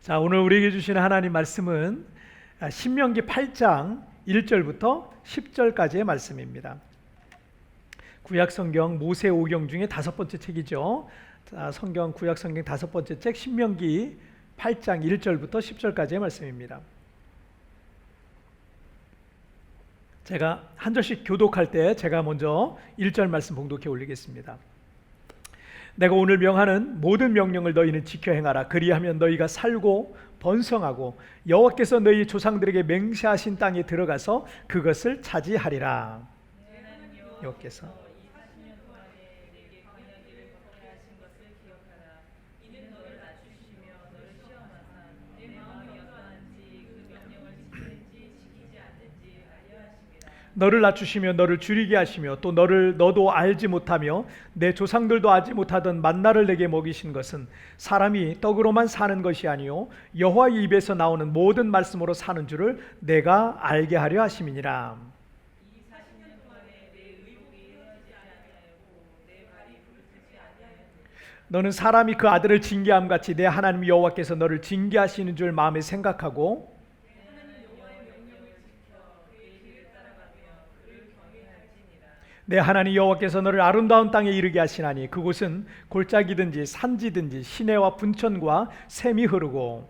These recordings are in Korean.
자, 오늘 우리에게 주시는 하나님 말씀은 신명기 8장 1절부터 10절까지의 말씀입니다. 구약 성경 모세오경 중에 다섯 번째 책이죠. 성경 구약 성경 다섯 번째 책 신명기 8장 1절부터 10절까지의 말씀입니다. 제가 한 절씩 교독할 때 제가 먼저 1절 말씀 봉독해 올리겠습니다. 내가 오늘 명하는 모든 명령을 너희는 지켜 행하라. 그리하면 너희가 살고 번성하고 여호와께서 너희 조상들에게 맹세하신 땅에 들어가서 그것을 차지하리라. 여호와께서 너를 낮추시며 너를 줄이게 하시며 또 너도 알지 못하며 내 조상들도 알지 못하던 만나를 내게 먹이신 것은 사람이 떡으로만 사는 것이 아니요 여호와의 입에서 나오는 모든 말씀으로 사는 줄을 내가 알게 하려 하심이니라. 너는 사람이 그 아들을 징계함 같이 내 하나님 여호와께서 너를 징계하시는 줄 마음에 생각하고 내 하나님 여호와께서 너를 아름다운 땅에 이르게 하시나니 그곳은 골짜기든지 산지든지 시내와 분천과 샘이 흐르고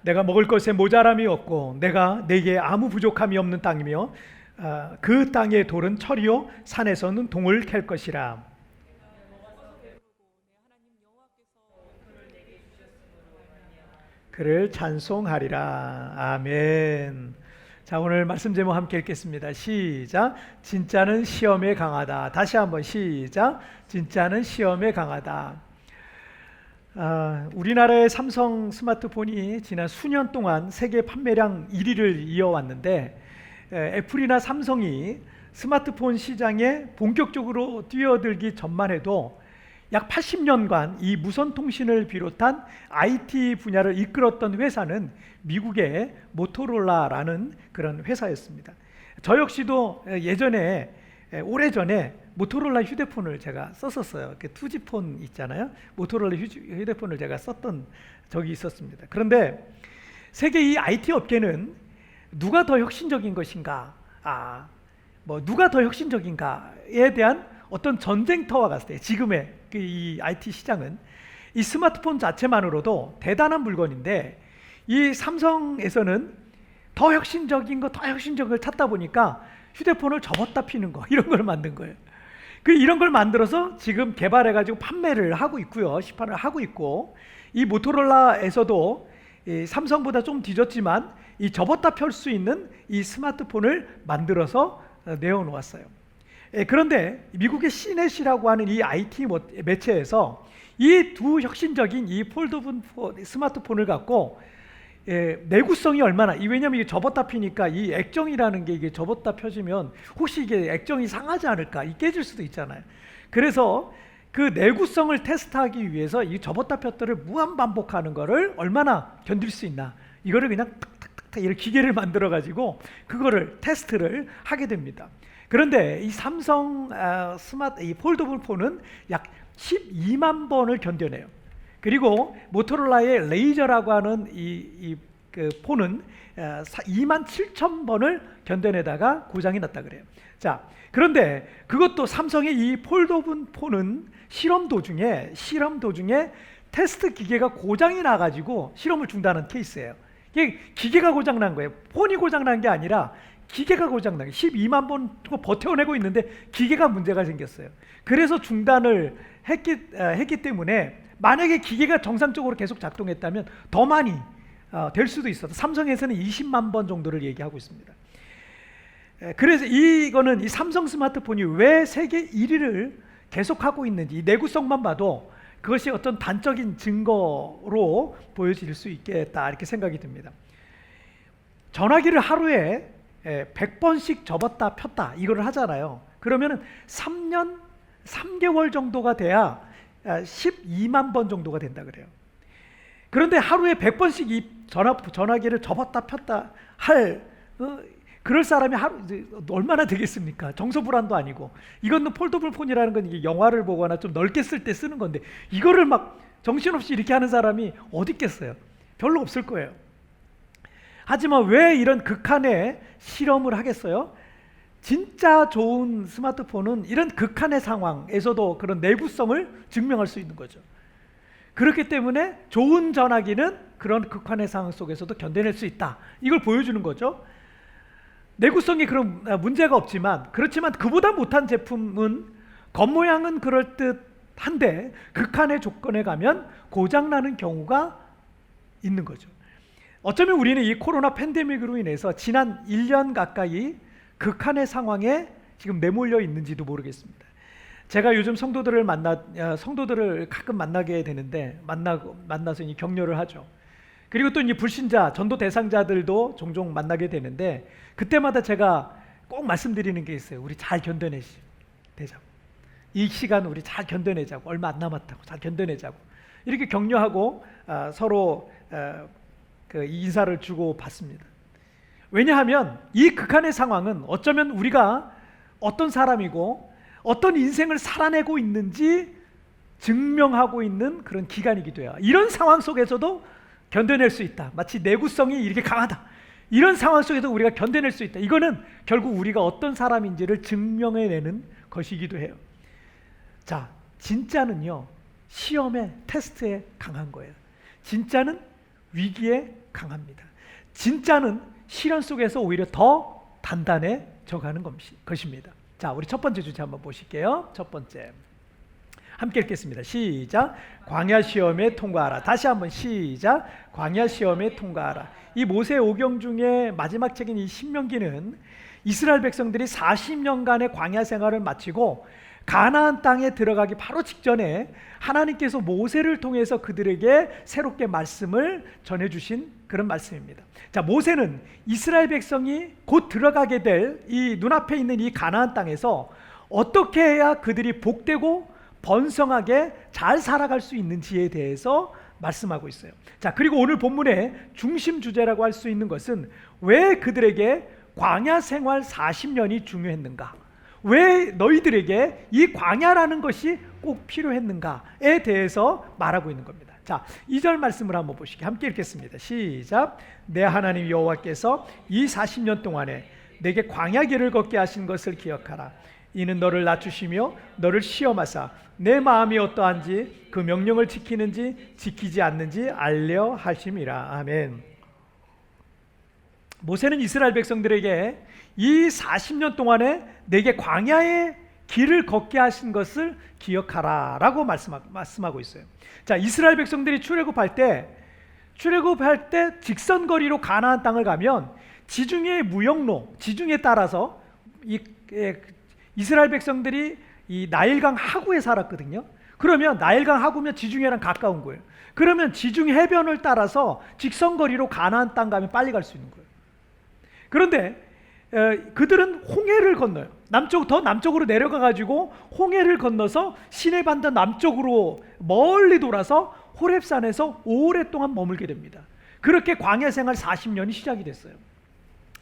내가 먹을 것에 모자람이 없고 내가 내게 아무 부족함이 없는 땅이며 그 땅의 돌은 철이요 산에서는 동을 캘 것이라. 그를 찬송하리라. 아멘. 자, 오늘 말씀 제목 함께 읽겠습니다. 시작. 진짜는 시험에 강하다. 다시 한번 시작. 진짜는 시험에 강하다. 우리나라의 삼성 스마트폰이 지난 수년 동안 세계 판매량 1위를 이어왔는데 애플이나 삼성이 스마트폰 시장에 본격적으로 뛰어들기 전만 해도 약 80년간 이 무선통신을 비롯한 IT 분야를 이끌었던 회사는 미국의 모토로라라는 그런 회사였습니다. 저 역시도 예전에 오래전에 모토로라 휴대폰을 제가 썼었어요. 그 투지폰 있잖아요. 모토로라 휴대폰을 제가 썼던 적이 있었습니다. 그런데 세계 이 IT 업계는 누가 더 혁신적인 것인가? 누가 더 혁신적인가에 대한 어떤 전쟁터와 같아요. 지금의 이 IT 시장은 이 스마트폰 자체만으로도 대단한 물건인데 이 삼성에서는 더 혁신적인 걸 찾다 보니까 휴대폰을 접었다 피는 거 이런 걸 만든 거예요. 이런 걸 만들어서 지금 개발해가지고 판매를 하고 있고요. 시판을 하고 있고 이 모토로라에서도 이 삼성보다 좀 뒤졌지만 이 접었다 펼 수 있는 이 스마트폰을 만들어서 내어놓았어요. 그런데 미국의 시넷이라고 하는 이 IT 매체에서 이 두 혁신적인 이 폴더블 스마트폰을 갖고 내구성이 얼마나 왜냐하면 이게 접었다 피니까 이 액정이라는 게 이게 접었다 펴지면 혹시 이게 액정이 상하지 않을까 깨질 수도 있잖아요. 그래서 그 내구성을 테스트하기 위해서 이 접었다 폈다를 무한 반복하는 거를 얼마나 견딜 수 있나 이거를 그냥 탁탁탁탁 이렇게 기계를 만들어 가지고 그거를 테스트를 하게 됩니다. 그런데 이 삼성 이 폴더블 폰은 약 12만 번을 견뎌내요. 그리고 모토로라의 레이저라고 하는 그 폰은 2만 7천 번을 견뎌내다가 고장이 났다 그래요. 자, 그런데 그것도 삼성의 이 폴더블 폰은 실험 도중에 테스트 기계가 고장이 나가지고 실험을 중단한 케이스예요. 이게 기계가 고장난 거예요. 폰이 고장난 게 아니라 기계가 고장나게 12만 번 버텨내고 있는데 기계가 문제가 생겼어요. 그래서 중단을 했기 때문에 만약에 기계가 정상적으로 계속 작동했다면 더 많이 될 수도 있어요. 삼성에서는 20만 번 정도를 얘기하고 있습니다. 그래서 이거는 이 삼성 스마트폰이 왜 세계 1위를 계속하고 있는지 이 내구성만 봐도 그것이 어떤 단적인 증거로 보여질 수 있겠다 이렇게 생각이 듭니다. 전화기를 하루에 100번씩 접었다 폈다 이거를 하잖아요. 그러면은 3년 3개월 정도가 돼야 12만 번 정도가 된다 그래요. 그런데 하루에 100번씩 이 전화기를 접었다 폈다 할 그럴 사람이 얼마나 되겠습니까? 정서불안도 아니고. 이건 폴더블 폰이라는 건 이게 영화를 보거나 좀 넓게 쓸 때 쓰는 건데 이거를 막 정신없이 이렇게 하는 사람이 어디 있겠어요? 별로 없을 거예요. 하지만 왜 이런 극한의 실험을 하겠어요? 진짜 좋은 스마트폰은 이런 극한의 상황에서도 그런 내구성을 증명할 수 있는 거죠. 그렇기 때문에 좋은 전화기는 그런 극한의 상황 속에서도 견뎌낼 수 있다. 이걸 보여주는 거죠. 내구성이 그런 문제가 없지만, 그렇지만 그보다 못한 제품은 겉모양은 그럴듯한데 극한의 조건에 가면 고장나는 경우가 있는 거죠. 어쩌면 우리는 이 코로나 팬데믹으로 인해서 지난 1년 가까이 극한의 상황에 지금 내몰려 있는지도 모르겠습니다. 제가 요즘 성도들을 가끔 만나게 되는데 만나서 격려를 하죠. 그리고 또 이 불신자, 전도 대상자들도 종종 만나게 되는데 그때마다 제가 꼭 말씀드리는 게 있어요. 우리 잘 견뎌내자고. 이 시간 우리 잘 견뎌내자고. 얼마 안 남았다고. 잘 견뎌내자고. 이렇게 격려하고 서로 그 인사를 주고 받습니다. 왜냐하면 이 극한의 상황은 어쩌면 우리가 어떤 사람이고 어떤 인생을 살아내고 있는지 증명하고 있는 그런 기간이기도 해요. 이런 상황 속에서도 견뎌낼 수 있다. 마치 내구성이 이렇게 강하다. 이런 상황 속에서 우리가 견뎌낼 수 있다. 이거는 결국 우리가 어떤 사람인지를 증명해내는 것이기도 해요. 자, 진짜는요, 시험에, 테스트에 강한 거예요. 진짜는 위기에 강합니다. 진짜는 시련 속에서 오히려 더 단단해져 가는 것입니다. 자, 우리 첫 번째 주제 한번 보실게요. 첫 번째, 함께 읽겠습니다. 시작. 광야 시험에 통과하라. 다시 한번 시작. 광야 시험에 통과하라. 이 모세 오경 중에 마지막 책인 이 신명기는 이스라엘 백성들이 40년간의 광야 생활을 마치고 가나안 땅에 들어가기 바로 직전에 하나님께서 모세를 통해서 그들에게 새롭게 말씀을 전해주신 그런 말씀입니다. 자, 모세는 이스라엘 백성이 곧 들어가게 될 이 눈앞에 있는 이 가나안 땅에서 어떻게 해야 그들이 복되고 번성하게 잘 살아갈 수 있는지에 대해서 말씀하고 있어요. 자, 그리고 오늘 본문의 중심 주제라고 할 수 있는 것은 왜 그들에게 광야 생활 40년이 중요했는가? 왜 너희들에게 이 광야라는 것이 꼭 필요했는가에 대해서 말하고 있는 겁니다. 자, 2절 말씀을 한번 보시게 함께 읽겠습니다. 시작. 내 하나님 여호와께서 이 40년 동안에 내게 광야 길을 걷게 하신 것을 기억하라. 이는 너를 낮추시며 너를 시험하사 내 마음이 어떠한지 그 명령을 지키는지 지키지 않는지 알려 하심이라. 아멘. 모세는 이스라엘 백성들에게 이 40년 동안에 내게 광야의 길을 걷게 하신 것을 기억하라 라고 말씀하고 있어요. 자, 이스라엘 백성들이 출애굽할 때 직선거리로 가나안 땅을 가면 지중해 무역로, 지중해 따라서 이스라엘 백성들이 이 나일강 하구에 살았거든요. 그러면 나일강 하구면 지중해랑 가까운 거예요. 그러면 지중해 해변을 따라서 직선거리로 가나안 땅 가면 빨리 갈 수 있는 거예요. 그런데 그들은 홍해를 건너요. 더 남쪽으로 내려가 가지고 홍해를 건너서 시내반도 남쪽으로 멀리 돌아서 호렙산에서 오랫동안 머물게 됩니다. 그렇게 광야 생활 40년이 시작이 됐어요.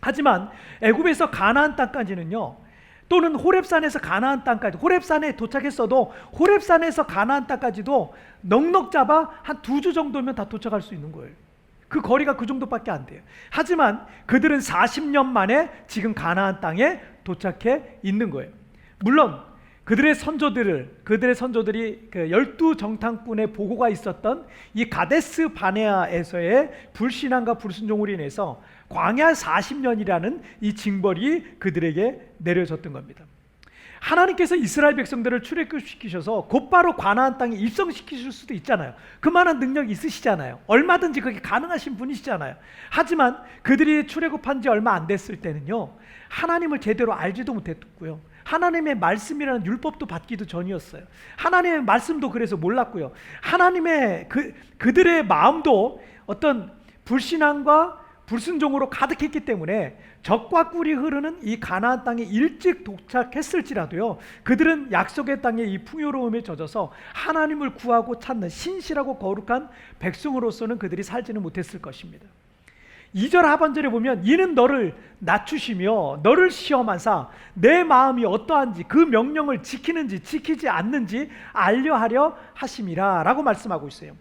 하지만 애굽에서 가나안 땅까지는요, 또는 호렙산에서 가나안 땅까지, 호렙산에 도착했어도 호렙산에서 가나안 땅까지도 넉넉 잡아 한 2주 정도면 다 도착할 수 있는 거예요. 그 거리가 그 정도밖에 안 돼요. 하지만 그들은 40년 만에 지금 가나안 땅에 도착해 있는 거예요. 물론 그들의 선조들이 그 12정탐꾼의 보고가 있었던 이 가데스 바네아에서의 불신앙과 불순종으로 인해서 광야 40년이라는 이 징벌이 그들에게 내려졌던 겁니다. 하나님께서 이스라엘 백성들을 출애굽시키셔서 곧바로 가나안 땅에 입성시키실 수도 있잖아요. 그만한 능력이 있으시잖아요. 얼마든지 그게 가능하신 분이시잖아요. 하지만 그들이 출애굽한 지 얼마 안 됐을 때는요, 하나님을 제대로 알지도 못했고요, 하나님의 말씀이라는 율법도 받기도 전이었어요. 하나님의 말씀도 그래서 몰랐고요, 하나님의 그들의 마음도 어떤 불신앙과 불순종으로 가득했기 때문에 적과 꿀이 흐르는 이 가나안 땅에 일찍 도착했을지라도요, 그들은 약속의 땅의 이 풍요로움에 젖어서 하나님을 구하고 찾는 신실하고 거룩한 백성으로서는 그들이 살지는 못했을 것입니다. 2절 하반절에 보면 이는 너를 낮추시며 너를 시험하사 내 마음이 어떠한지 그 명령을 지키는지 지키지 않는지 알려하려 하심이라 라고 말씀하고 있어요.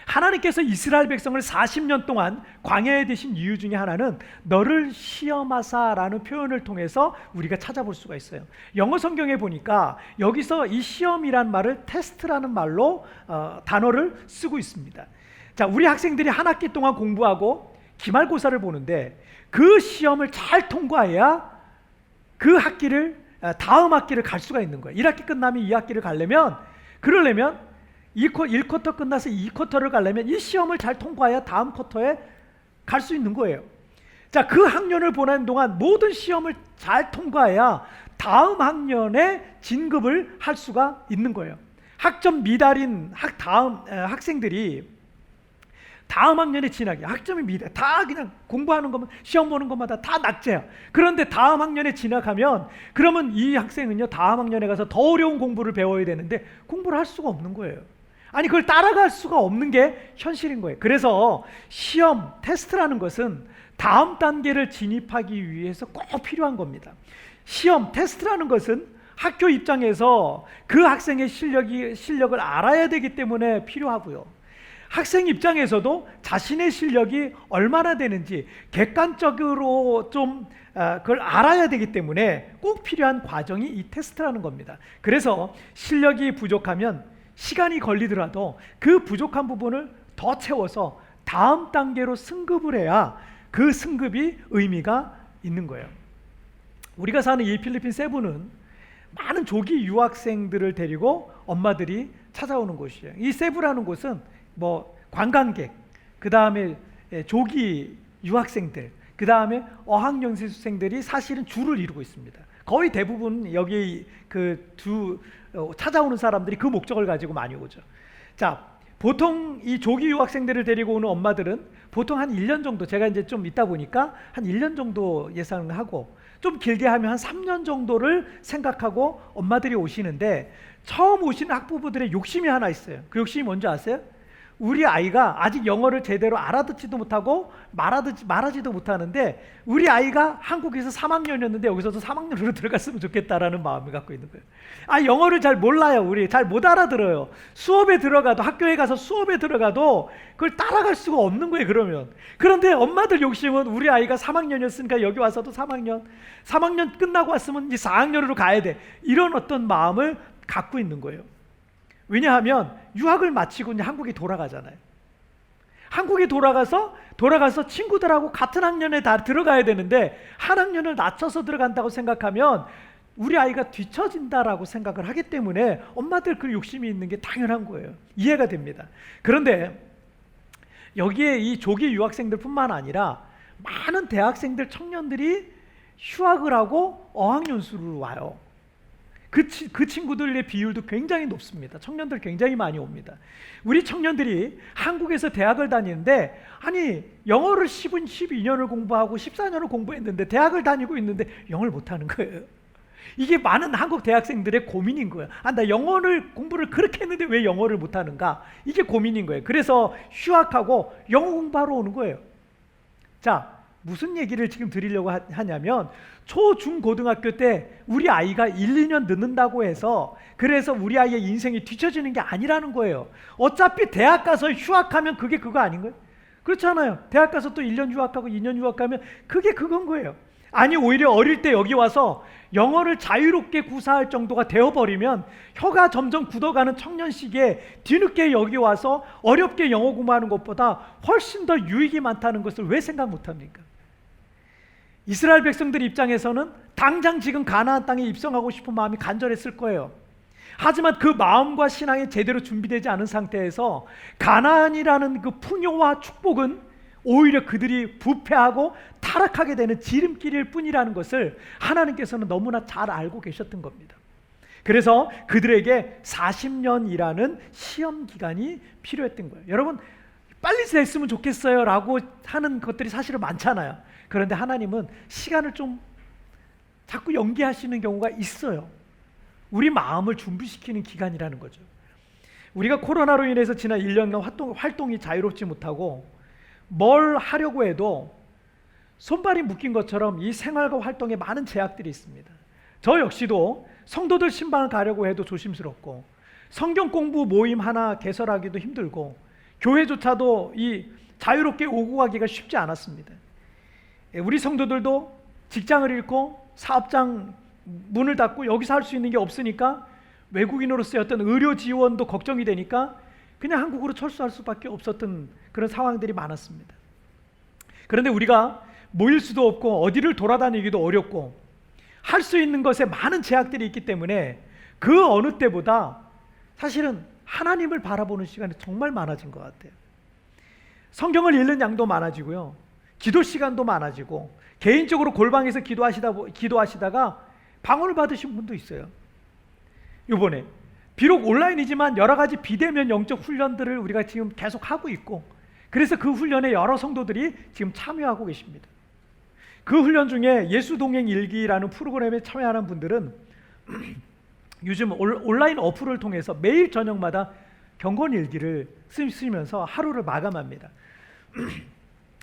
하나님께서 이스라엘 백성을 40년 동안 광야에 두신 이유 중에 하나는 너를 시험하사라는 표현을 통해서 우리가 찾아볼 수가 있어요. 영어 성경에 보니까 여기서 이 시험이란 말을 테스트라는 말로 단어를 쓰고 있습니다. 자, 우리 학생들이 한 학기 동안 공부하고 기말고사를 보는데 그 시험을 잘 통과해야 그 학기를 다음 학기를 갈 수가 있는 거예요. 1학기 끝나면 2학기를 가려면, 그러려면 1쿼터 끝나서 2쿼터를 가려면 이 시험을 잘 통과해야 다음 쿼터에 갈 수 있는 거예요. 자, 그 학년을 보내는 동안 모든 시험을 잘 통과해야 다음 학년에 진급을 할 수가 있는 거예요. 학점 미달인 학생들이 다음 학년에 진학이 학점이 미달, 다 그냥 공부하는 것만, 시험 보는 것마다 다 낙제야. 그런데 다음 학년에 진학하면 그러면 이 학생은요 다음 학년에 가서 더 어려운 공부를 배워야 되는데 공부를 할 수가 없는 거예요. 아니, 그걸 따라갈 수가 없는 게 현실인 거예요. 그래서 시험, 테스트라는 것은 다음 단계를 진입하기 위해서 꼭 필요한 겁니다. 시험, 테스트라는 것은 학교 입장에서 그 학생의 실력을 알아야 되기 때문에 필요하고요. 학생 입장에서도 자신의 실력이 얼마나 되는지 객관적으로 좀 그걸 알아야 되기 때문에 꼭 필요한 과정이 이 테스트라는 겁니다. 그래서 실력이 부족하면 시간이 걸리더라도 그 부족한 부분을 더 채워서 다음 단계로 승급을 해야 그 승급이 의미가 있는 거예요. 우리가 사는 이 필리핀 세부는 많은 조기 유학생들을 데리고 엄마들이 찾아오는 곳이에요. 이 세부라는 곳은 뭐 관광객, 그 다음에 조기 유학생들, 그 다음에 어학연수생들이 사실은 주를 이루고 있습니다. 거의 대부분 여기 찾아오는 사람들이 그 목적을 가지고 많이 오죠. 자, 보통 이 조기 유학생들을 데리고 오는 엄마들은 보통 한 1년 정도, 제가 이제 좀 있다 보니까 한 1년 정도 예상을 하고 좀 길게 하면 한 3년 정도를 생각하고 엄마들이 오시는데, 처음 오시는 학부모들의 욕심이 하나 있어요. 그 욕심이 뭔지 아세요? 우리 아이가 아직 영어를 제대로 알아듣지도 못하고 말하지도 못하는데 우리 아이가 한국에서 3학년이었는데 여기서도 3학년으로 들어갔으면 좋겠다라는 마음을 갖고 있는 거예요. 아, 영어를 잘 몰라요. 우리 잘 못 알아들어요. 수업에 들어가도, 학교에 가서 수업에 들어가도 그걸 따라갈 수가 없는 거예요. 그런데 엄마들 욕심은 우리 아이가 3학년이었으니까 여기 와서도 3학년 끝나고 왔으면 이제 4학년으로 가야 돼, 이런 어떤 마음을 갖고 있는 거예요. 왜냐하면 유학을 마치고 이제 한국에 돌아가잖아요. 한국에 돌아가서 친구들하고 같은 학년에 다 들어가야 되는데 한 학년을 낮춰서 들어간다고 생각하면 우리 아이가 뒤처진다라고 생각을 하기 때문에 엄마들 그 욕심이 있는 게 당연한 거예요. 이해가 됩니다. 그런데 여기에 이 조기 유학생들뿐만 아니라 많은 대학생들, 청년들이 휴학을 하고 어학연수를 와요. 그 친구들의 비율도 굉장히 높습니다. 청년들 굉장히 많이 옵니다. 우리 청년들이 한국에서 대학을 다니는데, 아니 영어를 12년을 공부하고 14년을 공부했는데 대학을 다니고 있는데 영어를 못하는 거예요. 이게 많은 한국 대학생들의 고민인 거예요. 아, 나 공부를 그렇게 했는데 왜 영어를 못하는가? 이게 고민인 거예요. 그래서 휴학하고 영어 공부하러 오는 거예요. 자, 무슨 얘기를 지금 드리려고 하냐면, 초, 중, 고등학교 때 우리 아이가 1, 2년 늦는다고 해서 그래서 우리 아이의 인생이 뒤처지는 게 아니라는 거예요. 어차피 대학 가서 휴학하면 그게 그거 아닌 거예요? 그렇잖아요. 대학 가서 또 1년 휴학하고 2년 휴학하면 그게 그건 거예요. 아니, 오히려 어릴 때 여기 와서 영어를 자유롭게 구사할 정도가 되어버리면 혀가 점점 굳어가는 청년 시기에 뒤늦게 여기 와서 어렵게 영어 공부하는 것보다 훨씬 더 유익이 많다는 것을 왜 생각 못합니까? 이스라엘 백성들 입장에서는 당장 지금 가나안 땅에 입성하고 싶은 마음이 간절했을 거예요. 하지만 그 마음과 신앙이 제대로 준비되지 않은 상태에서 가나안이라는 그 풍요와 축복은 오히려 그들이 부패하고 타락하게 되는 지름길일 뿐이라는 것을 하나님께서는 너무나 잘 알고 계셨던 겁니다. 그래서 그들에게 40년이라는 시험 기간이 필요했던 거예요. 여러분, 빨리 됐으면 좋겠어요 라고 하는 것들이 사실은 많잖아요. 그런데 하나님은 시간을 좀 자꾸 연기하시는 경우가 있어요. 우리 마음을 준비시키는 기간이라는 거죠. 우리가 코로나로 인해서 지난 1년간 활동이 자유롭지 못하고 뭘 하려고 해도 손발이 묶인 것처럼 이 생활과 활동에 많은 제약들이 있습니다. 저 역시도 성도들 신방을 가려고 해도 조심스럽고, 성경 공부 모임 하나 개설하기도 힘들고, 교회조차도 이 자유롭게 오고 가기가 쉽지 않았습니다. 우리 성도들도 직장을 잃고 사업장 문을 닫고 여기서 할 수 있는 게 없으니까, 외국인으로서의 어떤 의료 지원도 걱정이 되니까 그냥 한국으로 철수할 수밖에 없었던 그런 상황들이 많았습니다. 그런데 우리가 모일 수도 없고 어디를 돌아다니기도 어렵고 할 수 있는 것에 많은 제약들이 있기 때문에 그 어느 때보다 사실은 하나님을 바라보는 시간이 정말 많아진 것 같아요. 성경을 읽는 양도 많아지고요, 기도 시간도 많아지고, 개인적으로 골방에서 기도하시다가 방언을 받으신 분도 있어요. 이번에 비록 온라인이지만 여러 가지 비대면 영적 훈련들을 우리가 지금 계속 하고 있고, 그래서 그 훈련에 여러 성도들이 지금 참여하고 계십니다. 그 훈련 중에 예수동행 일기라는 프로그램에 참여하는 분들은 요즘 온라인 어플을 통해서 매일 저녁마다 경건 일기를 쓰면서 하루를 마감합니다.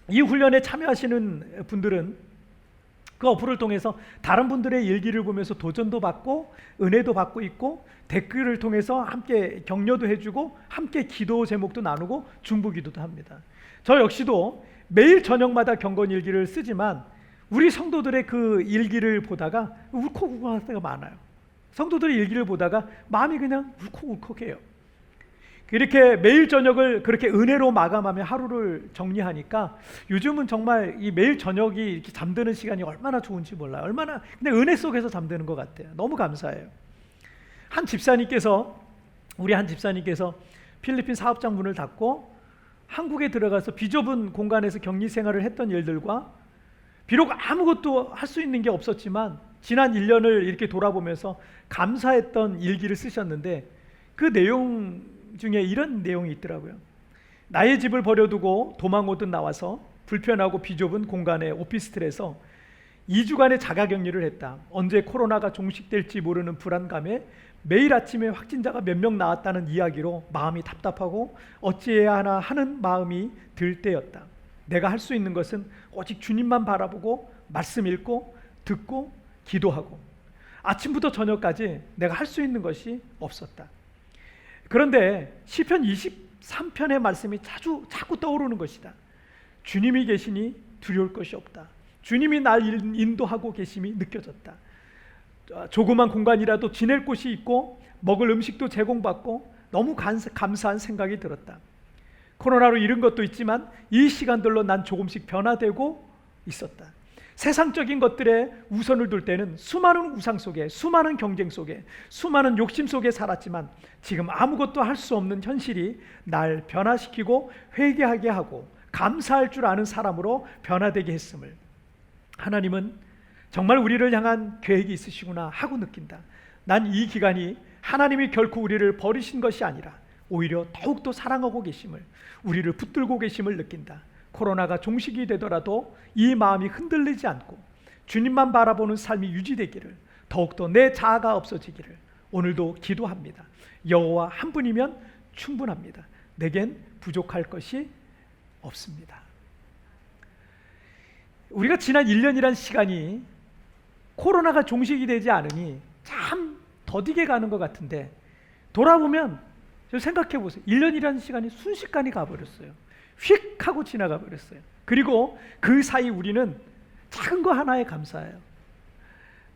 이 훈련에 참여하시는 분들은 그 어플을 통해서 다른 분들의 일기를 보면서 도전도 받고 은혜도 받고 있고, 댓글을 통해서 함께 격려도 해주고 함께 기도 제목도 나누고 중보기도도 합니다. 저 역시도 매일 저녁마다 경건일기를 쓰지만 우리 성도들의 그 일기를 보다가 울컥울컥할 때가 많아요. 성도들의 일기를 보다가 마음이 그냥 울컥울컥해요. 이렇게 매일 저녁을 그렇게 은혜로 마감하며 하루를 정리하니까 요즘은 정말 이 매일 저녁이 이렇게 잠드는 시간이 얼마나 좋은지 몰라요. 얼마나 그냥 은혜 속에서 잠드는 것 같아요. 너무 감사해요. 우리 한 집사님께서 필리핀 사업장 문을 닫고 한국에 들어가서 비좁은 공간에서 격리 생활을 했던 일들과, 비록 아무것도 할 수 있는 게 없었지만 지난 1년을 이렇게 돌아보면서 감사했던 일기를 쓰셨는데, 그 내용 중에 이런 내용이 있더라고요. 나의 집을 버려두고 도망 오듯 나와서 불편하고 비좁은 공간의 오피스텔에서 2주간의 자가격리를 했다. 언제 코로나가 종식될지 모르는 불안감에 매일 아침에 확진자가 몇 명 나왔다는 이야기로 마음이 답답하고 어찌해야 하나 하는 마음이 들 때였다. 내가 할 수 있는 것은 오직 주님만 바라보고 말씀 읽고 듣고 기도하고, 아침부터 저녁까지 내가 할 수 있는 것이 없었다. 그런데 시편 23편의 말씀이 자꾸 떠오르는 것이다. 주님이 계시니 두려울 것이 없다. 주님이 날 인도하고 계심이 느껴졌다. 조그만 공간이라도 지낼 곳이 있고 먹을 음식도 제공받고 너무 감사한 생각이 들었다. 코로나로 잃은 것도 있지만 이 시간들로 난 조금씩 변화되고 있었다. 세상적인 것들에 우선을 둘 때는 수많은 우상 속에, 수많은 경쟁 속에, 수많은 욕심 속에 살았지만 지금 아무것도 할 수 없는 현실이 날 변화시키고 회개하게 하고 감사할 줄 아는 사람으로 변화되게 했음을, 하나님은 정말 우리를 향한 계획이 있으시구나 하고 느낀다. 난 이 기간이 하나님이 결코 우리를 버리신 것이 아니라 오히려 더욱더 사랑하고 계심을, 우리를 붙들고 계심을 느낀다. 코로나가 종식이 되더라도 이 마음이 흔들리지 않고 주님만 바라보는 삶이 유지되기를, 더욱더 내 자아가 없어지기를 오늘도 기도합니다. 여호와 한 분이면 충분합니다. 내겐 부족할 것이 없습니다. 우리가 지난 1년이란 시간이 코로나가 종식이 되지 않으니 참 더디게 가는 것 같은데, 돌아보면 생각해 보세요. 1년이라는 시간이 순식간에 가버렸어요. 휙 하고 지나가 버렸어요. 그리고 그 사이 우리는 작은 거 하나에 감사해요.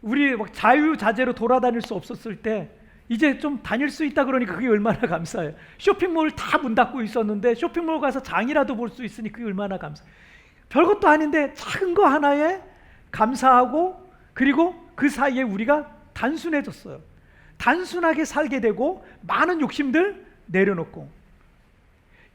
우리 막 자유자재로 돌아다닐 수 없었을 때 이제 좀 다닐 수 있다 그러니 그게 얼마나 감사해요. 쇼핑몰 다 문 닫고 있었는데 쇼핑몰 가서 장이라도 볼 수 있으니 그게 얼마나 감사해요. 별것도 아닌데 작은 거 하나에 감사하고, 그리고 그 사이에 우리가 단순해졌어요. 단순하게 살게 되고 많은 욕심들 내려놓고,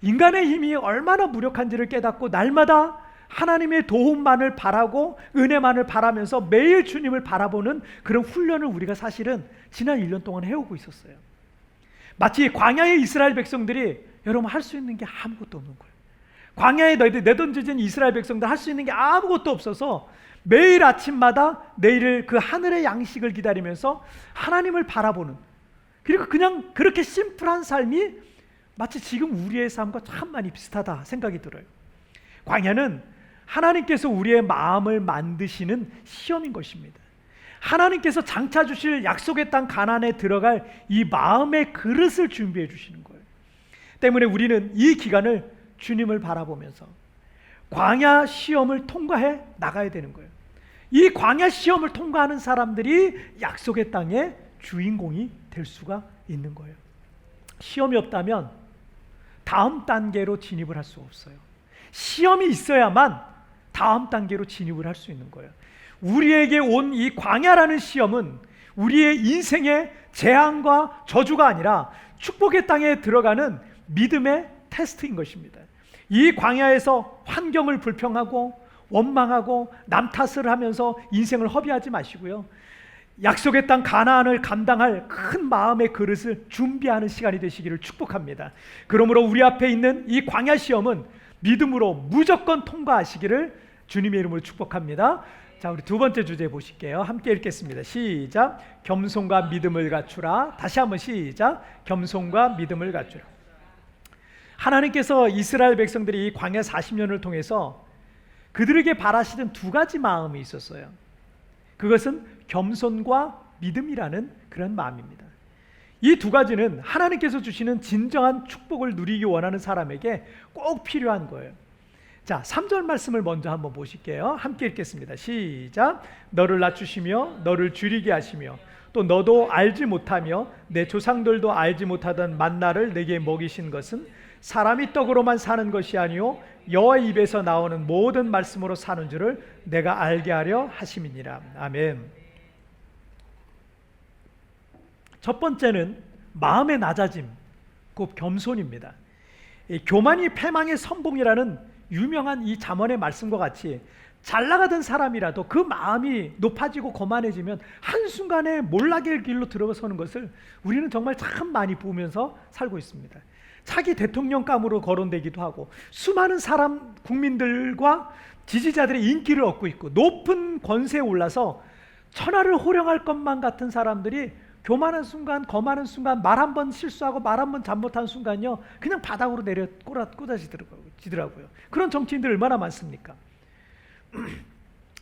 인간의 힘이 얼마나 무력한지를 깨닫고 날마다 하나님의 도움만을 바라고 은혜만을 바라면서 매일 주님을 바라보는 그런 훈련을 우리가 사실은 지난 1년 동안 해오고 있었어요. 마치 광야의 이스라엘 백성들이, 여러분 할 수 있는 게 아무것도 없는 거예요. 광야에 내던져진 이스라엘 백성들 할 수 있는 게 아무것도 없어서 매일 아침마다 내일을 그 하늘의 양식을 기다리면서 하나님을 바라보는, 그리고 그냥 그렇게 심플한 삶이 마치 지금 우리의 삶과 참 많이 비슷하다 생각이 들어요. 광야는 하나님께서 우리의 마음을 만드시는 시험인 것입니다. 하나님께서 장차 주실 약속의 땅 가나안에 들어갈 이 마음의 그릇을 준비해 주시는 거예요. 때문에 우리는 이 기간을 주님을 바라보면서 광야 시험을 통과해 나가야 되는 거예요. 이 광야 시험을 통과하는 사람들이 약속의 땅의 주인공이 될 수가 있는 거예요. 시험이 없다면 다음 단계로 진입을 할 수 없어요. 시험이 있어야만 다음 단계로 진입을 할 수 있는 거예요. 우리에게 온 이 광야라는 시험은 우리의 인생의 재앙과 저주가 아니라 축복의 땅에 들어가는 믿음의 테스트인 것입니다. 이 광야에서 환경을 불평하고 원망하고 남 탓을 하면서 인생을 허비하지 마시고요, 약속의 땅 가나안을 감당할 큰 마음의 그릇을 준비하는 시간이 되시기를 축복합니다. 그러므로 우리 앞에 있는 이 광야 시험은 믿음으로 무조건 통과하시기를 주님의 이름으로 축복합니다. 자, 우리 두 번째 주제 보실게요. 함께 읽겠습니다. 시작. 겸손과 믿음을 갖추라. 다시 한번 시작. 겸손과 믿음을 갖추라. 하나님께서 이스라엘 백성들이 이 광야 40년을 통해서 그들에게 바라시던 두 가지 마음이 있었어요. 그것은 겸손과 믿음이라는 그런 마음입니다. 이 두 가지는 하나님께서 주시는 진정한 축복을 누리기 원하는 사람에게 꼭 필요한 거예요. 자, 3절 말씀을 먼저 한번 보실게요. 함께 읽겠습니다. 시작. 너를 낮추시며 너를 줄이게 하시며 또 너도 알지 못하며 내 조상들도 알지 못하던 만나를 내게 먹이신 것은 사람이 떡으로만 사는 것이 아니요 여호와의 입에서 나오는 모든 말씀으로 사는 줄을 내가 알게 하려 하심이니라. 아멘. 첫 번째는 마음의 낮아짐, 곧 겸손입니다. 교만이 패망의 선봉이라는 유명한 이 잠언의 말씀과 같이 잘 나가던 사람이라도 그 마음이 높아지고 거만해지면 한순간에 몰락의 길로 들어서는 것을 우리는 정말 참 많이 보면서 살고 있습니다. 차기 대통령감으로 거론되기도 하고 수많은 사람, 국민들과 지지자들의 인기를 얻고 있고 높은 권세에 올라서 천하를 호령할 것만 같은 사람들이 교만한 순간, 거만한 순간, 말 한 번 실수하고 말 한 번 잘못한 순간요 그냥 바닥으로 내려 꽂아지더라고요. 그런 정치인들 얼마나 많습니까?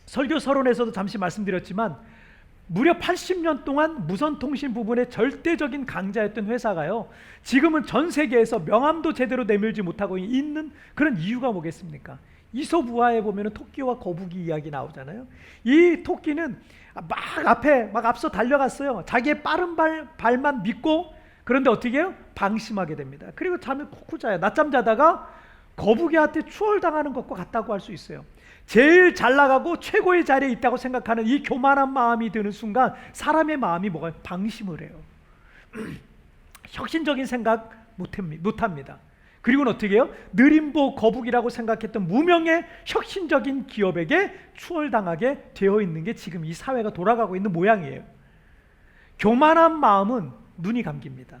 설교 서론에서도 잠시 말씀드렸지만 무려 80년 동안 무선통신 부분의 절대적인 강자였던 회사가요 지금은 전 세계에서 명함도 제대로 내밀지 못하고 있는 그런 이유가 뭐겠습니까? 이솝우화에 보면 토끼와 거북이 이야기 나오잖아요. 이 토끼는 막 앞서 달려갔어요. 자기의 빠른 발만 믿고. 그런데 어떻게 해요? 방심하게 됩니다. 그리고 잠을 콕 자요. 낮잠 자다가 거북이한테 추월당하는 것과 같다고 할 수 있어요. 제일 잘 나가고 최고의 자리에 있다고 생각하는 이 교만한 마음이 드는 순간 사람의 마음이 뭐가 방심을 해요. 혁신적인 생각 못합니다. 그리고는 어떻게 해요? 느림보 거북이라고 생각했던 무명의 혁신적인 기업에게 추월당하게 되어 있는 게 지금 이 사회가 돌아가고 있는 모양이에요. 교만한 마음은 눈이 감깁니다.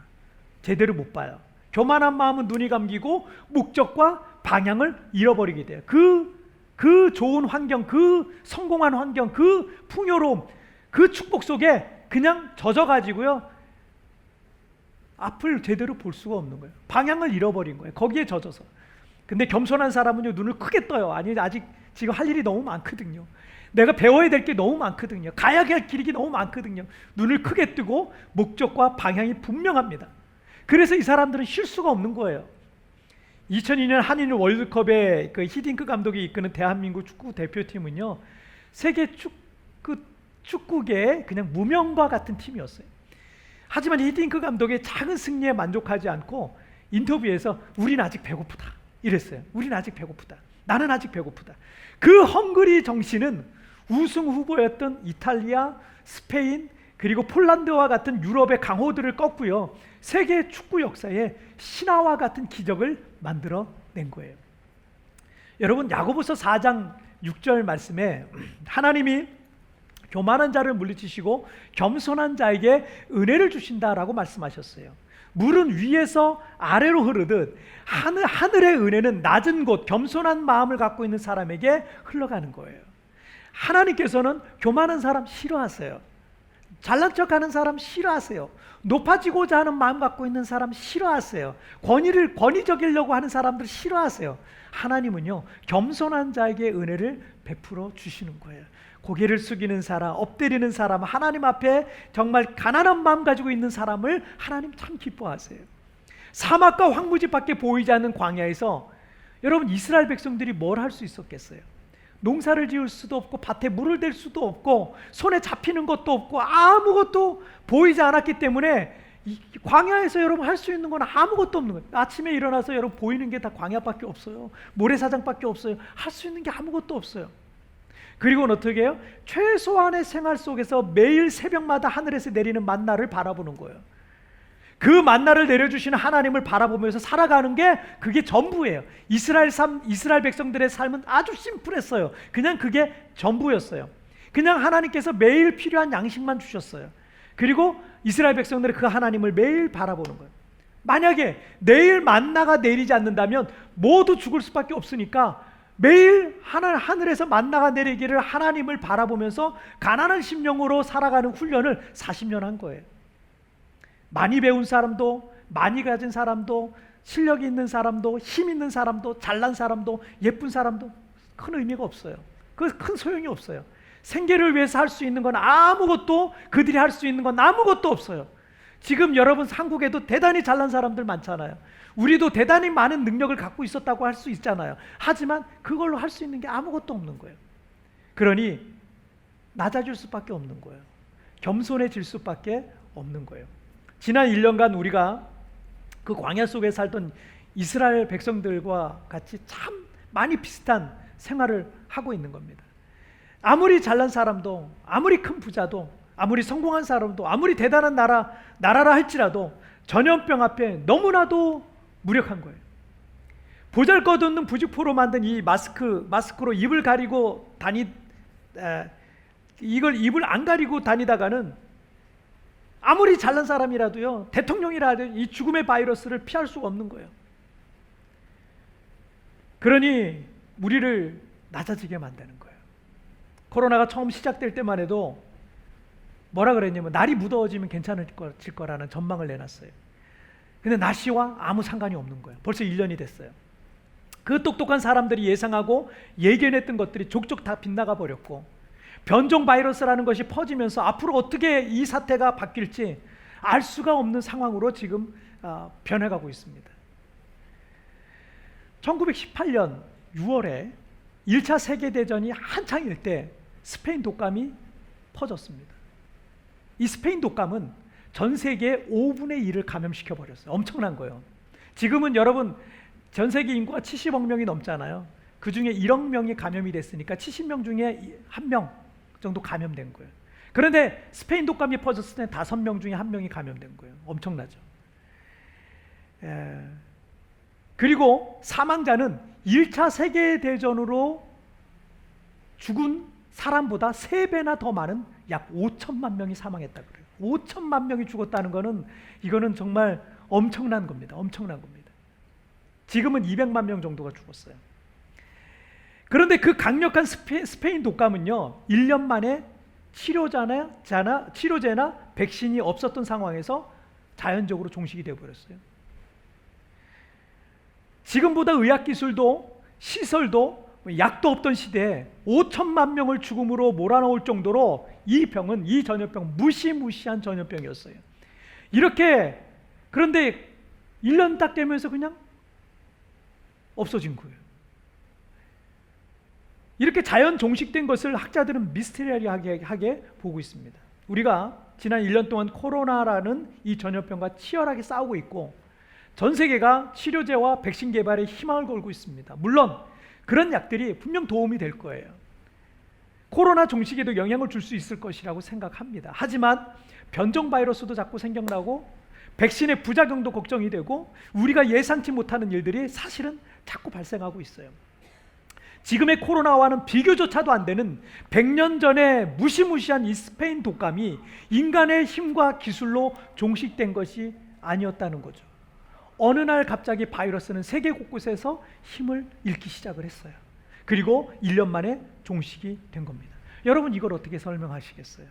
제대로 못 봐요. 교만한 마음은 눈이 감기고 목적과 방향을 잃어버리게 돼요. 그 좋은 환경, 그 성공한 환경, 그 풍요로움, 그 축복 속에 그냥 젖어가지고요 앞을 제대로 볼 수가 없는 거예요. 방향을 잃어버린 거예요. 거기에 젖어서. 근데 겸손한 사람은요 눈을 크게 떠요. 아니 아직 지금 할 일이 너무 많거든요. 내가 배워야 될 게 너무 많거든요. 가야 할 길이 너무 많거든요. 눈을 크게 뜨고 목적과 방향이 분명합니다. 그래서 이 사람들은 쉴 수가 없는 거예요. 2002년 한일 월드컵에 그 히딩크 감독이 이끄는 대한민국 축구 대표팀은요 세계 축구계의 그냥 무명과 같은 팀이었어요. 하지만 히딩크 감독의 작은 승리에 만족하지 않고 인터뷰에서 우린 아직 배고프다 이랬어요. 우린 아직 배고프다. 나는 아직 배고프다. 그 헝그리 정신은 우승 후보였던 이탈리아, 스페인 그리고 폴란드와 같은 유럽의 강호들을 꺾고요 세계 축구 역사에 신화와 같은 기적을 만들어낸 거예요. 여러분 야고보서 4장 6절 말씀에 하나님이 교만한 자를 물리치시고 겸손한 자에게 은혜를 주신다라고 말씀하셨어요. 물은 위에서 아래로 흐르듯 하늘의 은혜는 낮은 곳 겸손한 마음을 갖고 있는 사람에게 흘러가는 거예요. 하나님께서는 교만한 사람 싫어하세요. 잘난 척하는 사람 싫어하세요. 높아지고자 하는 마음 갖고 있는 사람 싫어하세요. 권위적이려고 하는 사람들 싫어하세요. 하나님은요, 겸손한 자에게 은혜를 베풀어 주시는 거예요. 고개를 숙이는 사람, 엎드리는 사람, 하나님 앞에 정말 가난한 마음 가지고 있는 사람을 하나님 참 기뻐하세요. 사막과 황무지밖에 보이지 않는 광야에서 여러분, 이스라엘 백성들이 뭘 할 수 있었겠어요? 농사를 지을 수도 없고 밭에 물을 댈 수도 없고 손에 잡히는 것도 없고 아무것도 보이지 않았기 때문에 이 광야에서 여러분 할 수 있는 건 아무것도 없는 거예요. 아침에 일어나서 여러분 보이는 게 다 광야밖에 없어요. 모래사장밖에 없어요. 할 수 있는 게 아무것도 없어요. 그리고는 어떻게 해요? 최소한의 생활 속에서 매일 새벽마다 하늘에서 내리는 만나를 바라보는 거예요. 그 만나를 내려주시는 하나님을 바라보면서 살아가는 게 그게 전부예요. 이스라엘 백성들의 삶은 아주 심플했어요. 그냥 그게 전부였어요. 그냥 하나님께서 매일 필요한 양식만 주셨어요. 그리고 이스라엘 백성들은 그 하나님을 매일 바라보는 거예요. 만약에 내일 만나가 내리지 않는다면 모두 죽을 수밖에 없으니까 매일 하늘에서 만나가 내리기를 하나님을 바라보면서 가난한 심령으로 살아가는 훈련을 40년 한 거예요. 많이 배운 사람도, 많이 가진 사람도, 실력이 있는 사람도, 힘 있는 사람도, 잘난 사람도, 예쁜 사람도 큰 의미가 없어요. 그 큰 소용이 없어요. 생계를 위해서 할 수 있는 건 아무것도, 그들이 할 수 있는 건 아무것도 없어요. 지금 여러분 한국에도 대단히 잘난 사람들 많잖아요. 우리도 대단히 많은 능력을 갖고 있었다고 할 수 있잖아요. 하지만 그걸로 할 수 있는 게 아무것도 없는 거예요. 그러니 낮아질 수밖에 없는 거예요. 겸손해질 수밖에 없는 거예요. 지난 1년간 우리가 그 광야 속에 살던 이스라엘 백성들과 같이 참 많이 비슷한 생활을 하고 있는 겁니다. 아무리 잘난 사람도, 아무리 큰 부자도, 아무리 성공한 사람도, 아무리 대단한 나라라 할지라도 전염병 앞에 너무나도 무력한 거예요. 보잘것없는 부직포로 만든 이 마스크로 입을 가리고 이걸 입을 안 가리고 다니다가는 아무리 잘난 사람이라도요, 대통령이라도 이 죽음의 바이러스를 피할 수가 없는 거예요. 그러니 우리를 낮아지게 만드는 거예요. 코로나가 처음 시작될 때만 해도 뭐라 그랬냐면 날이 무더워지면 괜찮아질 거라는 전망을 내놨어요. 근데 날씨와 아무 상관이 없는 거예요. 벌써 1년이 됐어요. 그 똑똑한 사람들이 예상하고 예견했던 것들이 족족 다 빗나가 버렸고, 변종 바이러스라는 것이 퍼지면서 앞으로 어떻게 이 사태가 바뀔지 알 수가 없는 상황으로 지금 변해가고 있습니다. 1918년 6월에 1차 세계대전이 한창일 때 스페인 독감이 퍼졌습니다. 이 스페인 독감은 전 세계의 5분의 1을 감염시켜 버렸어요. 엄청난 거예요. 지금은 여러분 전 세계 인구가 70억 명이 넘잖아요. 그 중에 1억 명이 감염이 됐으니까 70명 중에 1명 정도 감염된 거예요. 그런데 스페인 독감이 퍼졌을 때 5명 중에 1명이 감염된 거예요. 엄청나죠. 그리고 사망자는 1차 세계대전으로 죽은 사람보다 3배나 더 많은 약 5천만 명이 사망했다 그래요. 5천만 명이 죽었다는 거는 이거는 정말 엄청난 겁니다. 엄청난 겁니다. 지금은 200만 명 정도가 죽었어요. 그런데 그 강력한 스페인 독감은요, 1년 만에 치료제나 백신이 없었던 상황에서 자연적으로 종식이 되어버렸어요. 지금보다 의학기술도 시설도 약도 없던 시대에 5천만 명을 죽음으로 몰아넣을 정도로 이 전염병, 무시무시한 전염병이었어요. 이렇게, 그런데 1년 딱 되면서 그냥 없어진 거예요. 이렇게 자연 종식된 것을 학자들은 미스테리하게 보고 있습니다. 우리가 지난 1년 동안 코로나라는 이 전염병과 치열하게 싸우고 있고 전 세계가 치료제와 백신 개발에 희망을 걸고 있습니다. 물론 그런 약들이 분명 도움이 될 거예요. 코로나 종식에도 영향을 줄 수 있을 것이라고 생각합니다. 하지만 변종 바이러스도 자꾸 생겨나고 백신의 부작용도 걱정이 되고 우리가 예상치 못하는 일들이 사실은 자꾸 발생하고 있어요. 지금의 코로나와는 비교조차도 안 되는 100년 전에 무시무시한 이 스페인 독감이 인간의 힘과 기술로 종식된 것이 아니었다는 거죠. 어느 날 갑자기 바이러스는 세계 곳곳에서 힘을 잃기 시작을 했어요. 그리고 1년 만에 종식이 된 겁니다. 여러분 이걸 어떻게 설명하시겠어요?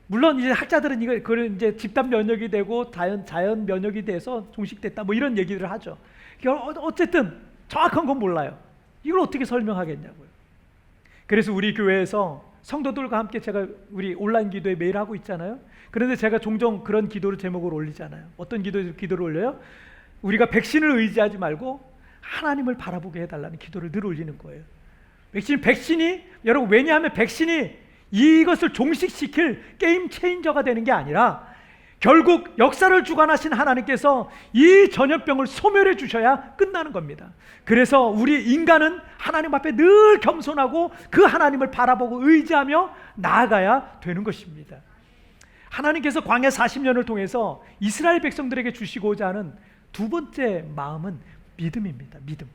물론 이제 학자들은 그걸 이제 집단 면역이 되고 자연 면역이 돼서 종식됐다 뭐 이런 얘기를 하죠. 어쨌든 정확한 건 몰라요. 이걸 어떻게 설명하겠냐고요. 그래서 우리 교회에서 성도들과 함께 제가 우리 온라인 기도에 매일 하고 있잖아요. 그런데 제가 종종 그런 기도를 제목을 올리잖아요. 어떤 기도를 올려요? 우리가 백신을 의지하지 말고 하나님을 바라보게 해달라는 기도를 늘 올리는 거예요. 백신이 여러분, 왜냐하면 백신이 이것을 종식시킬 게임 체인저가 되는 게 아니라 결국 역사를 주관하신 하나님께서 이 전염병을 소멸해 주셔야 끝나는 겁니다. 그래서 우리 인간은 하나님 앞에 늘 겸손하고 그 하나님을 바라보고 의지하며 나아가야 되는 것입니다. 하나님께서 광야 40년을 통해서 이스라엘 백성들에게 주시고자 하는 두 번째 마음은 믿음입니다. 믿음.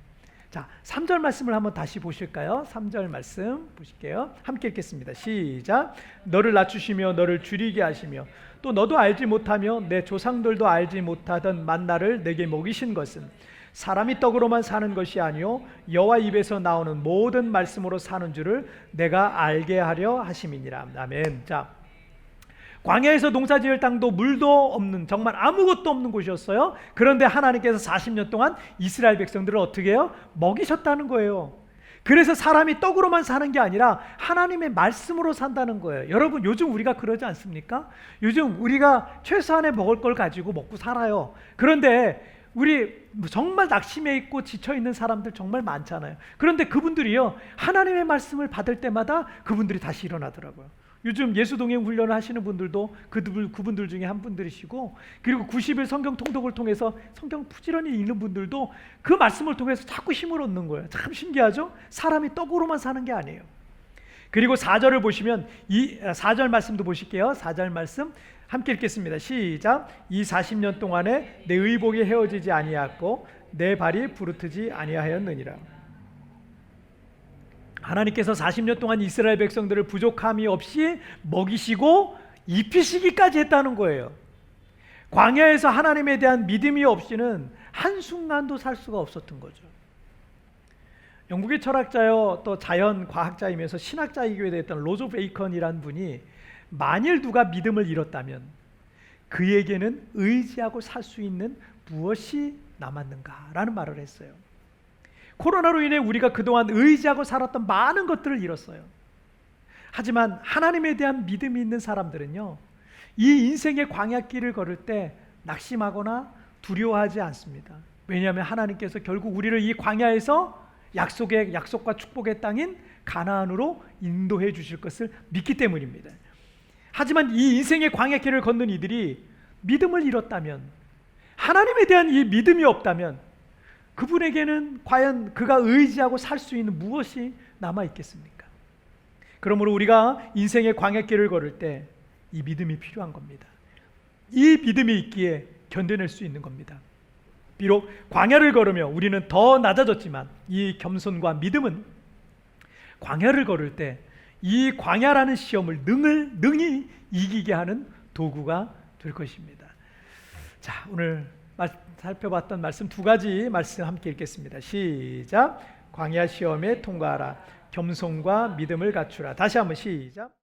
자, 3절 말씀을 한번 다시 보실까요? 3절 말씀 보실게요. 함께 읽겠습니다. 시작. 너를 낮추시며 너를 줄이게 하시며 또 너도 알지 못하며 내 조상들도 알지 못하던 만나를 내게 먹이신 것은 사람이 떡으로만 사는 것이 아니요 여호와 입에서 나오는 모든 말씀으로 사는 줄을 내가 알게 하려 하심이니라. 아멘. 자, 광야에서 농사지을 땅도 물도 없는, 정말 아무것도 없는 곳이었어요. 그런데 하나님께서 40년 동안 이스라엘 백성들을 어떻게 해요? 먹이셨다는 거예요. 그래서 사람이 떡으로만 사는 게 아니라 하나님의 말씀으로 산다는 거예요. 여러분, 요즘 우리가 그러지 않습니까? 요즘 우리가 최소한의 먹을 걸 가지고 먹고 살아요. 그런데 우리 정말 낙심해 있고 지쳐 있는 사람들 정말 많잖아요. 그런데 그분들이요, 하나님의 말씀을 받을 때마다 그분들이 다시 일어나더라고요. 요즘 예수동행 훈련을 하시는 분들도 그분들 중에 한 분들이시고, 그리고 90일 성경 통독을 통해서 성경 부지런히 읽는 분들도 그 말씀을 통해서 자꾸 힘을 얻는 거예요. 참 신기하죠? 사람이 떡으로만 사는 게 아니에요. 그리고 4절을 보시면, 이 4절 말씀도 보실게요. 4절 말씀 함께 읽겠습니다. 시작. 이 40년 동안에 내 의복이 헤어지지 아니하였고 내 발이 부르트지 아니하였느니라. 하나님께서 40년 동안 이스라엘 백성들을 부족함이 없이 먹이시고 입히시기까지 했다는 거예요. 광야에서 하나님에 대한 믿음이 없이는 한순간도 살 수가 없었던 거죠. 영국의 철학자요 또 자연과학자이면서 신학자이기도 했던 로저 베이컨이라는 분이 만일 누가 믿음을 잃었다면 그에게는 의지하고 살 수 있는 무엇이 남았는가라는 말을 했어요. 코로나로 인해 우리가 그동안 의지하고 살았던 많은 것들을 잃었어요. 하지만 하나님에 대한 믿음이 있는 사람들은요, 이 인생의 광야길을 걸을 때 낙심하거나 두려워하지 않습니다. 왜냐하면 하나님께서 결국 우리를 이 광야에서 약속과 축복의 땅인 가나안으로 인도해 주실 것을 믿기 때문입니다. 하지만 이 인생의 광야길을 걷는 이들이 믿음을 잃었다면, 하나님에 대한 이 믿음이 없다면 그분에게는 과연 그가 의지하고 살 수 있는 무엇이 남아 있겠습니까? 그러므로 우리가 인생의 광야길을 걸을 때 이 믿음이 필요한 겁니다. 이 믿음이 있기에 견뎌낼 수 있는 겁니다. 비록 광야를 걸으며 우리는 더 낮아졌지만 이 겸손과 믿음은 광야를 걸을 때 이 광야라는 시험을 능히 이기게 하는 도구가 될 것입니다. 자, 오늘 살펴봤던 말씀 두 가지 말씀 함께 읽겠습니다. 시작. 광야 시험에 통과하라. 겸손과 믿음을 갖추라. 다시 한번 시작.